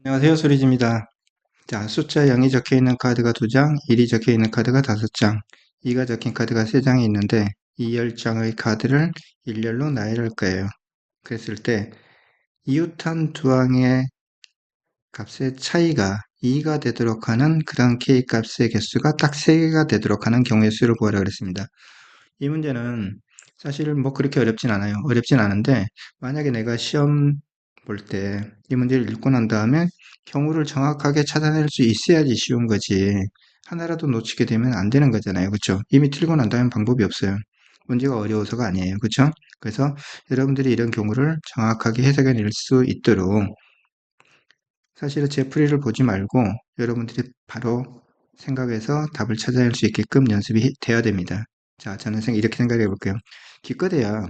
안녕하세요, 소리지입니다. 자, 숫자 0이 적혀 있는 카드가 2장, 1이 적혀 있는 카드가 5장, 2가 적힌 카드가 3장이 있는데 이 10장의 카드를 일렬로 나열할 거예요. 그랬을 때 이웃한 두 항의 값의 차이가 2가 되도록 하는 그런 K 값의 개수가 딱 3개가 되도록 하는 경우의 수를 구하라 그랬습니다. 이 문제는 사실 뭐 그렇게 어렵진 않아요. 어렵진 않은데 만약에 내가 시험 볼 때 이 문제를 읽고 난 다음에 경우를 정확하게 찾아낼 수 있어야지 쉬운 거지. 하나라도 놓치게 되면 안 되는 거잖아요. 그렇죠? 이미 틀고 난 다음에 방법이 없어요. 문제가 어려워서가 아니에요. 그렇죠? 그래서 여러분들이 이런 경우를 정확하게 해석해 낼 수 있도록 사실은 제 풀이를 보지 말고 여러분들이 바로 생각해서 답을 찾아낼 수 있게끔 연습이 돼야 됩니다. 자, 저는 이렇게 생각해 볼게요. 기껏해야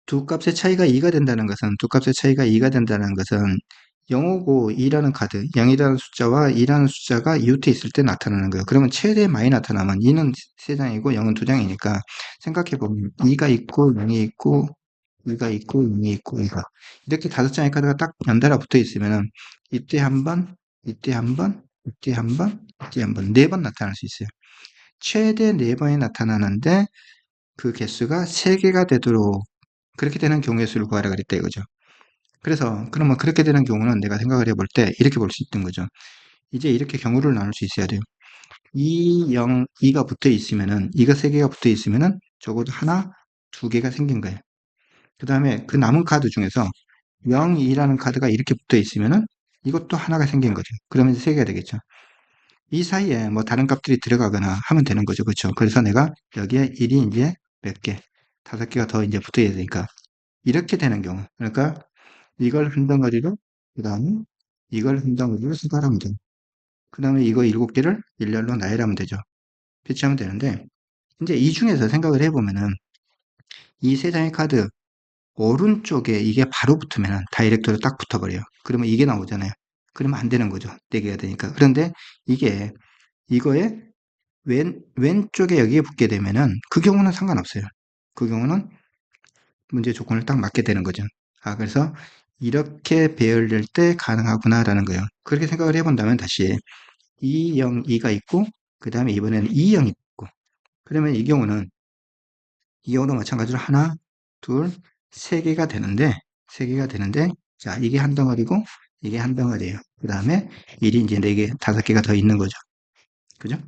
두 값의 차이가 2가 된다는 것은, 두 값의 차이가 2가 된다는 것은 0하고 2라는 카드, 0이라는 숫자와 2라는 숫자가 이웃에 있을 때 나타나는 거예요. 그러면 최대 많이 나타나면 2는 3장이고 0은 2장이니까 생각해보면 2가 있고 0이 있고 2가 있고 0이 있고 2가 이렇게 5장의 카드가 딱 연달아 붙어 있으면 이때 한 번, 이때 한 번, 이때 한 번, 이때 한 번, 4번 나타날 수 있어요. 최대 4번이 나타나는데 그 개수가 3개가 되도록 그렇게 되는 경우의 수를 구하라 그랬다 이거죠. 그래서 그러면 그렇게 되는 경우는 내가 생각을 해볼 때 이렇게 볼 수 있는 거죠. 이제 이렇게 경우를 나눌 수 있어야 돼요. 2, 0, 2가 붙어 있으면은 2가 3개가 붙어 있으면은 적어도 하나, 2개가 생긴 거예요. 그 다음에 그 남은 카드 중에서 0, 2라는 카드가 이렇게 붙어 있으면은 이것도 하나가 생긴 거죠. 그러면 3개가 되겠죠. 이 사이에 뭐 다른 값들이 들어가거나 하면 되는 거죠. 그렇죠? 그래서 내가 여기에 1이 이제 몇 개, 5개가 더 이제 붙어야 되니까 이렇게 되는 경우. 그러니까 이걸 한 덩어리로, 그 다음에 이걸 한 덩어리로 수발하면 돼요. 그 다음에 이거 7개를 일렬로 나열하면 되죠. 배치하면 되는데, 이제 이 중에서 생각을 해보면은, 이 세 장의 카드, 오른쪽에 이게 바로 붙으면 다이렉트로 딱 붙어버려요. 그러면 이게 나오잖아요. 그러면 안 되는 거죠. 4개가 되니까. 그런데 이게, 이거에 왼쪽에 여기에 붙게 되면은, 그 경우는 상관없어요. 그 경우는 문제 조건을 딱 맞게 되는 거죠. 아, 그래서 이렇게 배열될 때 가능하구나라는 거예요. 그렇게 생각을 해본다면 다시 2, 0, 2가 있고, 그 다음에 이번에는 2, 0이 있고, 그러면 이 경우도 마찬가지로 하나, 둘, 세 개가 되는데, 자, 이게 한 덩어리고, 이게 한 덩어리예요. 그 다음에 1이 이제 4개, 5개가 더 있는 거죠. 그죠?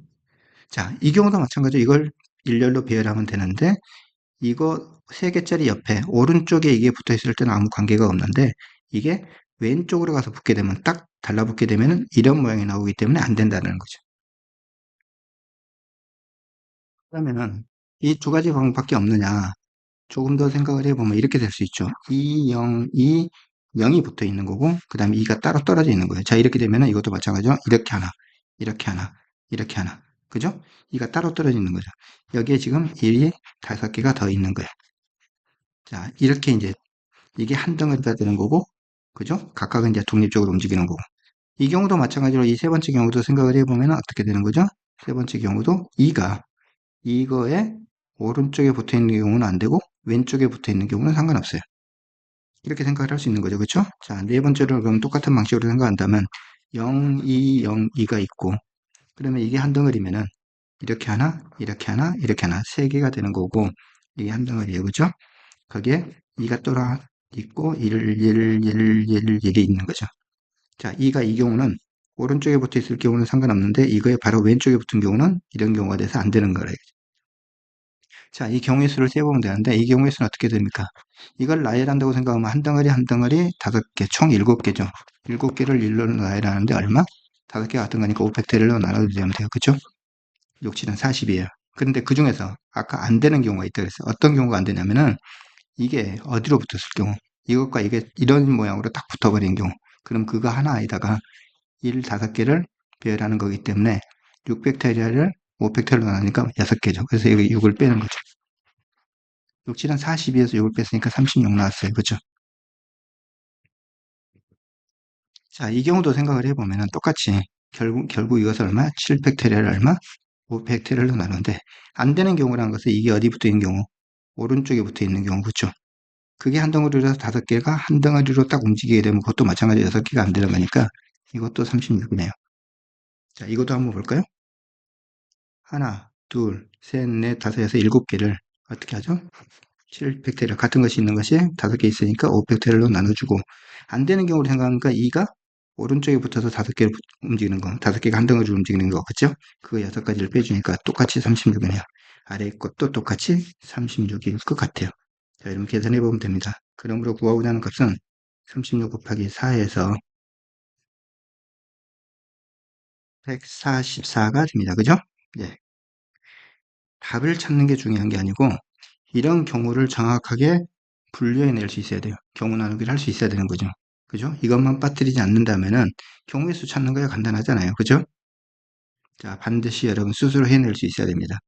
자, 이 경우도 마찬가지로 이걸 일렬로 배열하면 되는데, 이거 3개짜리 옆에 오른쪽에 이게 붙어 있을 때는 아무 관계가 없는데 이게 왼쪽으로 가서 붙게 되면 딱 달라붙게 되면 이런 모양이 나오기 때문에 안 된다는 거죠. 그러면은 이 두 가지 방법밖에 없느냐? 조금 더 생각을 해보면 이렇게 될 수 있죠. 2, 0, 2, 0이 붙어 있는 거고 그 다음에 2가 따로 떨어져 있는 거예요. 자, 이렇게 되면은 이것도 마찬가지로 이렇게 하나, 이렇게 하나, 이렇게 하나. 그죠? 2가 따로 떨어져 있는 거죠. 여기에 지금 1이 5개가 더 있는 거예요. 자, 이렇게 이제 이게 한 덩어리가 되는 거고, 그죠? 각각은 이제 독립적으로 움직이는 거고. 이 경우도 마찬가지로 이 세 번째 경우도 생각을 해보면 어떻게 되는 거죠? 세 번째 경우도 2가 이거에 오른쪽에 붙어 있는 경우는 안 되고, 왼쪽에 붙어 있는 경우는 상관없어요. 이렇게 생각을 할 수 있는 거죠. 그렇죠? 자, 네 번째로 그럼 똑같은 방식으로 생각한다면 0, 2, 0, 2가 있고, 그러면 이게 한 덩어리면은 이렇게 하나, 이렇게 하나, 이렇게 하나, 세 개가 되는 거고, 이게 한 덩어리예요. 그죠? 거기에 2가 또 있고 1이 있는 거죠. 자, 2가 이 경우는 오른쪽에 붙어 있을 경우는 상관없는데 이거에 바로 왼쪽에 붙은 경우는 이런 경우가 돼서 안 되는 거래요. 자, 이 경우의 수를 세보면 되는데 이 경우의 수는 어떻게 됩니까? 이걸 나열한다고 생각하면 한 덩어리 한 덩어리 5개, 총 7개죠. 7개를 일로 나열하는데 얼마? 5개가 같은 거니까 5팩토리얼로 나눠주면 돼요. 그쵸? 6, 7은 40이에요. 그런데 그 중에서 아까 안 되는 경우가 있다 그랬어요. 어떤 경우가 안 되냐면은 이게 어디로 붙었을 경우 이것과 이게 이런 모양으로 딱 붙어버린 경우 그럼 그거 하나에다가 1, 5개를 배열하는 거기 때문에 6팩토리얼을 5팩토리얼로 나누니까 6개죠. 그래서 여기 6을 빼는 거죠. 6, 7은 42에서 6을 뺐으니까 36 나왔어요. 그렇죠? 자, 이 경우도 생각을 해보면 똑같이 결국 이것을 얼마? 7팩토리얼 얼마? 5팩토리얼로 나누는데 안 되는 경우라는 것은 이게 어디 붙어 있는 경우? 오른쪽에 붙어 있는 경우. 그렇죠? 그게 한 덩어리라서 5개가 한 덩어리로 딱 움직이게 되면 그것도 마찬가지로 6개가 안 되는 거니까 이것도 36이네요. 자, 이것도 한번 볼까요? 하나, 둘, 셋, 넷, 다섯, 여섯, 7개를 어떻게 하죠? 7팩토리얼 같은 것이 있는 것이 5개 있으니까 5팩토리얼로 나눠주고 안 되는 경우를 생각하니까 2가 오른쪽에 붙어서 5개를 움직이는 거 5개가 한 덩어리로 움직이는 거 그쵸? 그거 6가지를 빼주니까 똑같이 36이네요. 아래 것도 똑같이 36일 것 같아요. 자, 이러면 계산해 보면 됩니다. 그러므로 구하고자 하는 값은 36 곱하기 4에서 144가 됩니다. 그죠? 예. 답을 찾는 게 중요한 게 아니고 이런 경우를 정확하게 분류해낼 수 있어야 돼요. 경우 나누기를 할 수 있어야 되는 거죠. 그죠? 이것만 빠뜨리지 않는다면은 경우의 수 찾는 거야 간단하잖아요. 그죠? 자, 반드시 여러분 스스로 해낼 수 있어야 됩니다.